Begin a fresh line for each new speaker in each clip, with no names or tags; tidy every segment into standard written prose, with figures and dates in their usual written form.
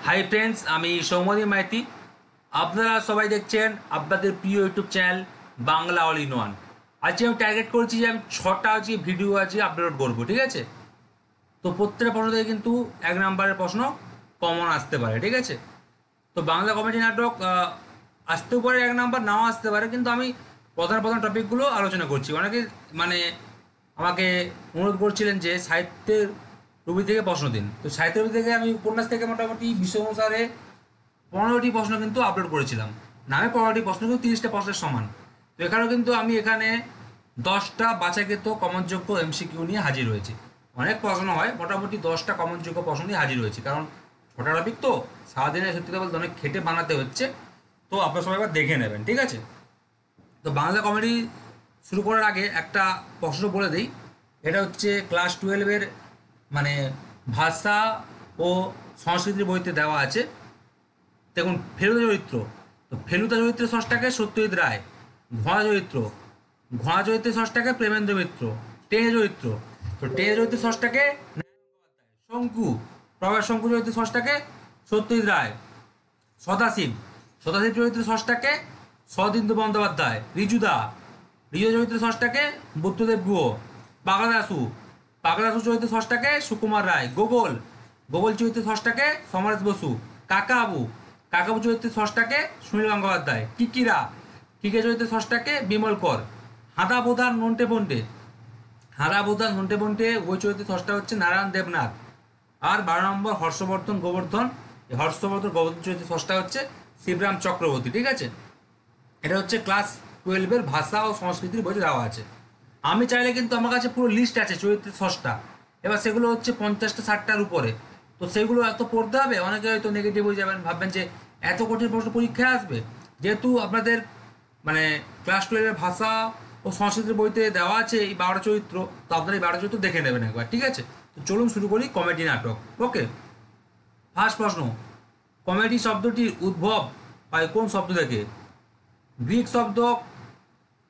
Hi friends, আমি সৌমদী মাইতি। আপনারা সবাই দেখছেন আপনাদের প্রিয় YouTube channel Bangla all in one. আজকে আমি টার্গেট করছি যে আমি 6টা আজকে ভিডিও আজকে আপলোড করবো, ঠিক আছে? তো প্রত্যেকটা প্রশ্ন থেকে কিন্তু 1 নম্বরের প্রশ্ন কমন আসতে পারে, ঠিক আছে? তো বাংলা কমেডি নাটক আসতেও পারে 1 নম্বর, নাও আসতে পারে, কিন্তু আমি প্রধান প্রধান টপিকগুলো আলোচনা করছি। অনেকে মানে আমাকে অনুরোধ করছিলেন যে সাহিত্যের রুবি থেকে প্রশ্ন দিন। তো সাহিত্যের রুবি থেকে আমি উপন্যাস থেকে মোটামুটি বিষয় অনুসারে 15টি প্রশ্ন কিন্তু আপলোড করেছিলাম। নামে 15টি প্রশ্ন, কিন্তু 30টা প্রশ্নের সমান। তো এখানেও কিন্তু আমি এখানে 10টা বাছাইকৃত কমনযোগ্য এমসিকিউ নিয়ে হাজির হয়েছি। অনেক প্রশ্ন হয়, মোটামুটি 10টা কমনযোগ্য প্রশ্ন নিয়ে হাজির হয়েছি, কারণ ছোটা টপিক তো সারাদিনে সত্যি কথা বলতে অনেক খেটে বানাতে হচ্ছে। তো আপনারা সবাই এবার দেখে নেবেন, ঠিক আছে? তো বাংলা কমেডি শুরু করার আগে একটা প্রশ্ন বলে দিই। এটা হচ্ছে ক্লাস 12-এর মানে ভাষা ও সংস্কৃতির বইতে দেওয়া আছে। দেখুন, ফেলুদা চরিত্র, তো ফেলুদা চরিত্রের ষষ্ঠাকে সত্যজিৎ রায়। ঘোড়া চরিত্র, ঘোড়া চরিত্রের ষষ্ঠাকে প্রেমেন্দ্র মিত্র। টেনে চরিত্র, তো টেনে চরিত্রের ষষ্ঠাকে শঙ্কু, প্রভাস শঙ্কু চরিত্রের ষষ্ঠাকে সত্যজিৎ রায়। সদাশিব, সদাশিব চরিত্রের ষষ্ঠাকে শরদিন্দু বন্দ্যোপাধ্যায়। রিজুদা, রিজু চরিত্রের ষষ্ঠাকে বুদ্ধদেব গুহ। পাগলা দাশু, পাগলা দাশু চরিত্রের ষষ্ঠাকে সুকুমার রায়। গোগল, গোগল চরিত্রের ষষ্ঠাকে সমরেশ বসু। কাকাবু, কাকাবু চরিত্রের ষষ্ঠাকে সুনীল গঙ্গোপাধ্যায়। কিকিরা, কিকে চরিত্রের ষষ্ঠাকে বিমল কর। হাঁদা বোধান নন্টে বন্টে, হাঁদা বোধান নন্টে বন্টে ওই চরিত্রের ষষ্ঠা হচ্ছে নারায়ণ দেবনাথ। আর 12 নম্বর হর্ষবর্ধন গোবর্ধন, এই হর্ষবর্ধন গোবর্ধন চরিত্রের ষষ্ঠা হচ্ছে শিবরাম চক্রবর্তী, ঠিক আছে? এটা হচ্ছে ক্লাস 12-এর ভাষা ও সংস্কৃতির বইতে দেওয়া আছে। আমি চাইলে কিন্তু আমার কাছে পুরো লিস্ট আছে চরিত্রের ষষ্ঠা। এবার সেগুলো হচ্ছে 50টা 60টার উপরে। তো সেগুলো এত পড়তে হবে, অনেকে হয়তো নেগেটিভ হয়ে যাবেন, ভাববেন যে এত কঠিন প্রশ্ন পরীক্ষায় আসবে। যেহেতু আপনাদের মানে ক্লাস 12-এর ভাষা ও সংস্কৃতির বইতে দেওয়া আছে এই 12টা চরিত্র, তো আপনারা এই 12টা চরিত্র দেখে নেবেন একবার, ঠিক আছে? তো চলুন শুরু করি কমেডি নাটক। ওকে, ফার্স্ট প্রশ্ন, কমেডি শব্দটির উদ্ভব হয় কোন শব্দ থেকে? গ্রিক শব্দ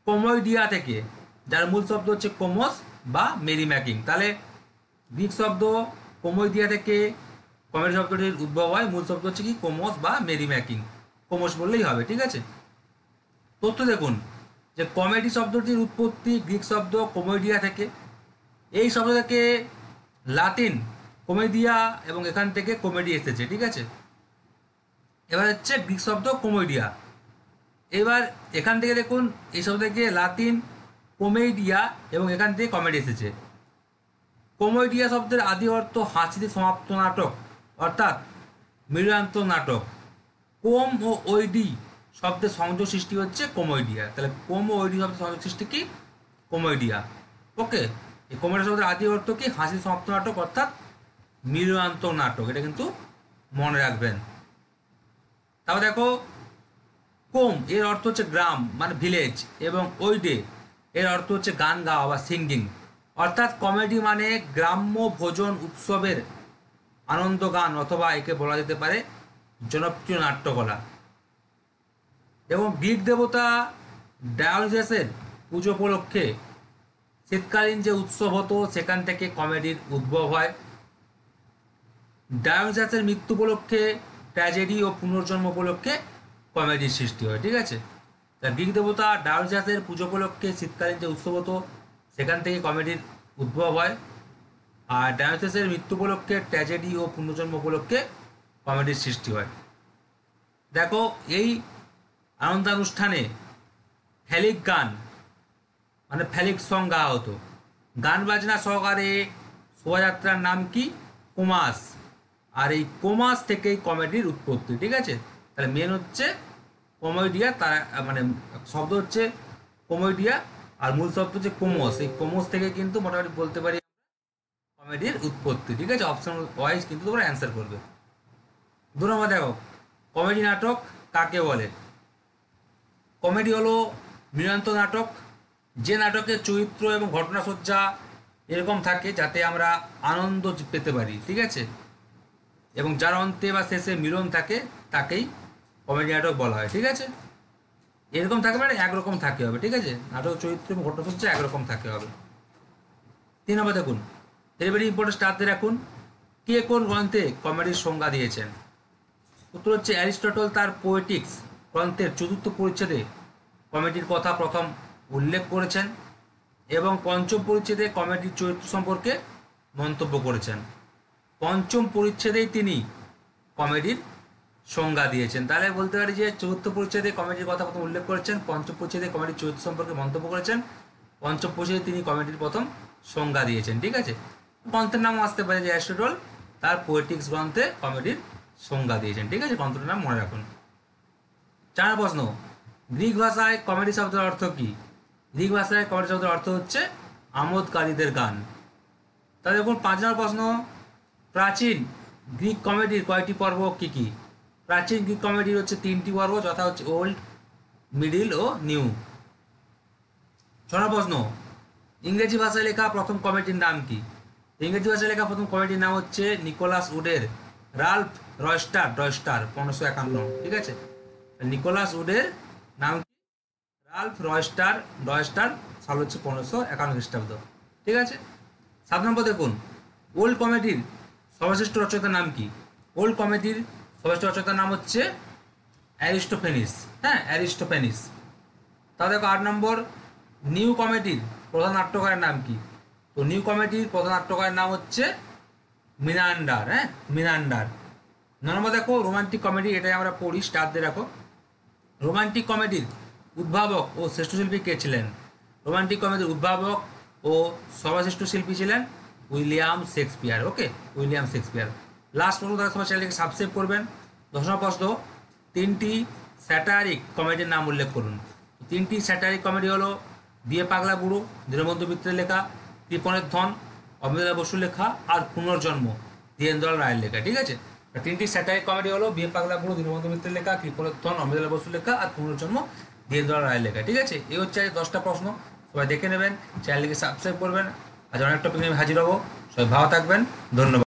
কমোইডিয়া থেকে, যার মূল শব্দ হচ্ছে কোমোস বা মেরি ম্যাকিং। তাহলে গ্রিক শব্দ কমোইডিয়া থেকে কমেডি শব্দটির উদ্ভব হয়, মূল শব্দ হচ্ছে কি কোমোস বা মেরি ম্যাকিং। কোমোস বললেই হবে, ঠিক আছে? তথ্য দেখুন যে কমেডি শব্দটির উৎপত্তি গ্রিক শব্দ কমোইডিয়া থেকে। এই শব্দ থেকে লাতিন কমেডিয়া এবং এখান থেকে কমেডি এসেছে, ঠিক আছে? এবার হচ্ছে গ্রিক শব্দ কমোইডিয়া। এবার এখান থেকে দেখুন, এই শব্দ থেকে লাতিন কমেডিয়া এবং এখান থেকে কমেডি এসেছে। কমেডিয়া শব্দের আদি অর্থ হাসিতে সমাপ্ত নাটক, অর্থাৎ মৃগান্ত নাটক। কোম ও ওইডি শব্দের সংযোগ সৃষ্টি হচ্ছে কমেডিয়া। তাহলে কোম ও ওইডি শব্দের সংযোগ সৃষ্টি কি? কমেডিয়া। ওকে, এই কমেডিয়া শব্দের আদি অর্থ কি? হাসিতে সমাপ্ত নাটক, অর্থাৎ মৃগান্ত নাটক। এটা কিন্তু মনে রাখবেন। তারপর দেখো, কোম এর অর্থ হচ্ছে গ্রাম মানে ভিলেজ, এবং ওইডে এর অর্থ হচ্ছে গান গাওয়া বা সিঙ্গিং। অর্থাৎ কমেডি মানে গ্রাম্য ভোজন উৎসবের আনন্দ গান, অথবা একে বলা যেতে পারে জনপ্রিয় নাট্যকলা। এবং গ্রিক দেবতা ডায়োনিসাসের পুজো উপলক্ষে শীতকালীন যে উৎসব হতো সেখান থেকে কমেডির উদ্ভব হয়। ডায়োনিসাসের মৃত্যু উপলক্ষে ট্র্যাজেডি ও পুনর্জন্ম উপলক্ষে কমেডির সৃষ্টি হয়, ঠিক আছে? তা গ্রিক দেবতা ডায়োনিসাসের পুজো উপলক্ষে শীতকালীন যে উৎসব হতো সেখান থেকে কমেডির উদ্ভব হয়। আর ডায়োনিসাসের মৃত্যু উপলক্ষে ট্র্যাজেডি ও পুনর্জন্ম উপলক্ষে কমেডির সৃষ্টি হয়। দেখো, এই আনন্দানুষ্ঠানে ফ্যালিক গান মানে ফ্যালিক সং গাওয়া হতো। গান বাজনা সহকারে শোভাযাত্রার নাম কি? কোমাস। আর এই কোমাস থেকেই কমেডির উৎপত্তি, ঠিক আছে? তাহলে মেন হচ্ছে কমেডিয়া, তার মানে শব্দ হচ্ছে কমেডিয়া, আর মূল শব্দ হচ্ছে কোমোস। এই কোমোস থেকে কিন্তু মোটামুটি বলতে পারি কমেডির উৎপত্তি, ঠিক আছে? অপশন ওয়াইজ কিন্তু তোমরা অ্যান্সার করবে। 2 নম্বর দেখো, কমেডি নাটক কাকে বলে? কমেডি হলো মৃগান্ত নাটক, যে নাটকের চরিত্র এবং ঘটনাসজ্জা এরকম থাকে যাতে আমরা আনন্দ পেতে পারি, ঠিক আছে? এবং যার অন্তে বা শেষে মিলন থাকে তাকেই কমেডি নাটক বলা হয়, ঠিক আছে? এরকম থাকে মানে একরকম থাকে হবে, ঠিক আছে? নাটক চরিত্র এবং ঘটনাসজ্জা একরকম থাকে হবে। 3 নম্বর দেখুন, ভেরি ভেরি ইম্পর্টেন্ট, স্টার দিয়ে রাখুন, কে কোন গ্রন্থে কমেডির সংজ্ঞা দিয়েছেন? উত্তর হচ্ছে অ্যারিস্টটল তার পোয়েটিক্স গ্রন্থের চতুর্থ পরিচ্ছেদে কমেডির কথা প্রথম উল্লেখ করেছেন এবং পঞ্চম পরিচ্ছেদে কমেডির চরিত্র সম্পর্কে মন্তব্য করেছেন। পঞ্চম পরিচ্ছেদেই তিনি কমেডির সংজ্ঞা দিয়েছেন। তাহলে বলতে পারি যে চতুর্থ পরিচ্ছেদে কমেডির কথা প্রথম উল্লেখ করেছেন, পঞ্চম পরিচ্ছেদে কমেডির চরিত্র সম্পর্কে মন্তব্য করেছেন, পঞ্চম পরিচ্ছেদে তিনি কমেডির প্রথম সংজ্ঞা দিয়েছেন। ঠিক আছে, গ্রন্থের নাম আসতে পারে যে অ্যারিস্টটল তার পোয়েটিক্স গ্রন্থে কমেডির সংজ্ঞা দিয়েছেন। ঠিক আছে, গ্রন্থটার নাম মনে রাখুন। 4 প্রশ্ন, গ্রিক ভাষায় কমেডি শব্দের অর্থ কী? গ্রিক ভাষায় কমেডি শব্দের অর্থ হচ্ছে আমোদকারীদের গান। তাহলে দেখুন 5 নম্বর প্রশ্ন, প্রাচীন গ্রিক কমেডির কয়টি পর্ব কী কী? প্রাচীন গ্রিক কমেডির হচ্ছে 3টি পর্ব, যথা হচ্ছে ওল্ড, মিডিল ও নিউ। 6 নম্বর প্রশ্ন, ইংরেজি ভাষায় লেখা প্রথম কমেডির নাম কি? ইংরেজি ভাষায় লেখা প্রথম কমেডির নাম হচ্ছে নিকোলাস উডের রাল্ফ রয়স্টার 1551। ঠিক আছে, নিকোলাস উডের নাম কি? রাল্ফ রয়স্টার সাল হচ্ছে 1551 খ্রিস্টাব্দ। ঠিক আছে। 7 নম্বর দেখুন, ওল্ড কমেডির সর্বশ্রেষ্ঠ রচয়িতার নাম কি? ওল্ড কমেডির সর্বশ্রেষ্ঠ রচয়িতার নাম হচ্ছে অ্যারিস্টোফেনিস। হ্যাঁ, অ্যারিস্টোফেনিস। তাহলে দেখো 8 নম্বর, নিউ কমেডির প্রধান নাট্যকারের নাম কি? তো নিউ কমেডির প্রধান নাট্যকারের নাম হচ্ছে মিনান্ডার। হ্যাঁ, মিনান্ডার। 9 নম্বর দেখো, রোমান্টিক কমেডি, এটাই আমরা পড়ি, স্টার দিয়ে রাখো। রোমান্টিক কমেডির উদ্ভাবক ও শ্রেষ্ঠ শিল্পী কে ছিলেন? রোমান্টিক কমেডির উদ্ভাবক ও সর্বশ্রেষ্ঠ শিল্পী ছিলেন উইলিয়াম শেক্সপিয়ার। ওকে, উইলিয়াম শেক্সপিয়ার। লাস্ট প্রশ্ন, তারা সবাই চ্যানেলকে সাবস্ক্রাইব করবেন। 10 নম্বর প্রশ্ন, 3টি স্যাটারিক কমেডির নাম উল্লেখ করুন। 3টি স্যাটারিক কমেডি হলো বিয়ে পাগলা বুড়ো, দীনবন্ধু মিত্রের লেখা, কৃপণের ধন অমৃতা বসুর লেখা, আর পুনর্জন্ম ধীরেন্দ্রলাল রায়ের লেখা। ঠিক আছে, 3টি স্যাটারিক কমেডি হলো বিয়ে পাগলা বুড়ো, দীনবন্ধু মিত্রের লেখা, কৃপণের ধন অমৃতা বসুর লেখা, আর পুনর্জন্ম ধীরেন্দ্রলাল রায়ের লেখা। ঠিক আছে, এই হচ্ছে 10টা প্রশ্ন, সবাই দেখে নেবেন, চ্যানেলকে সাবস্ক্রাইব করবেন। আজ অনেক টপিক নিয়ে হাজির হবো। সবাই ভালো থাকবেন, ধন্যবাদ।